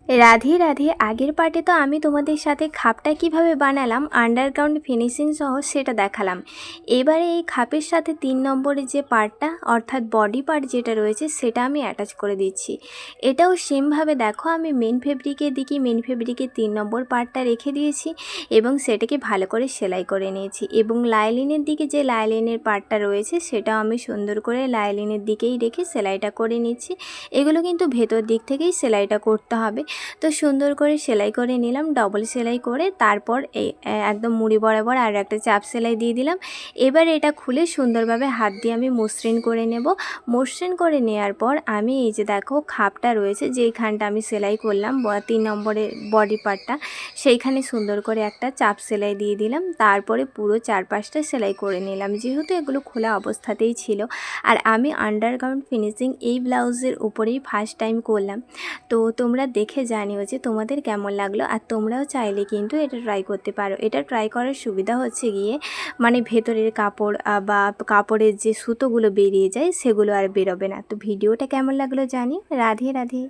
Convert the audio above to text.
রাধে রাধে। আগের পার্টে তো আমি তোমাদের সাথে খাপটা কিভাবে বানালাম আন্ডারগ্রাউন্ড ফিনিশিং সহ সেটা দেখালাম। এবারে এই খাপের সাথে 3 নম্বরের যে পার্টটা অর্থাৎ বডি পার্ট যেটা রয়েছে সেটা আমি অ্যাটাচ করে দিচ্ছি। এটাও সেমভাবে দেখো আমি মেন ফেব্রিকের দিকে মেন ফেব্রিকের 3 নম্বর পার্টটা রেখে দিয়েছি এবং সেটাকে ভালো করে সেলাই করে নিয়েছি এবং লাইলিনের দিকে যে লাইলিনের পার্টটা রয়েছে সেটাও আমি সুন্দর করে লাইলিনের দিকেই রেখে সেলাইটা করে নিচ্ছি। এগুলো কিন্তু ভেতর দিক থেকেই সেলাইটা করতে হবে। তো সুন্দর করে সেলাই করে নিলাম, ডবল সেলাই করে তারপর এই একদম মুড়ি বরাবর আর একটা চাপ সেলাই দিয়ে দিলাম। এবার এটা খুলে সুন্দরভাবে হাত দিয়ে আমি মসৃণ করে নেব। মসৃণ করে নেওয়ার পর আমি এই যে দেখো খাপটা রয়েছে যেইখানটা আমি সেলাই করলাম 3 নম্বরের বডি পার্টটা, সেইখানে সুন্দর করে একটা চাপ সেলাই দিয়ে দিলাম। তারপরে পুরো চারপাশটা সেলাই করে নিলাম, যেহেতু এগুলো খোলা অবস্থাতেই ছিল। আর আমি আন্ডারগ্রাউন্ড ফিনিশিং এই ব্লাউজের উপরেই ফার্স্ট টাইম করলাম। তো তোমরা দেখে জানিও যে তোমাদের কেমন লাগলো। আর তোমরাও চাইলে কিন্তু এটা ট্রাই করতে পারো। এটা ট্রাই করার সুবিধা হচ্ছে গিয়ে মানে ভেতরের কাপড় বা কাপড়ের যে সুতোগুলো বেরিয়ে যায় সেগুলো আর বেরোবে না। তো ভিডিওটা কেমন লাগলো জানি। রাধে রাধে।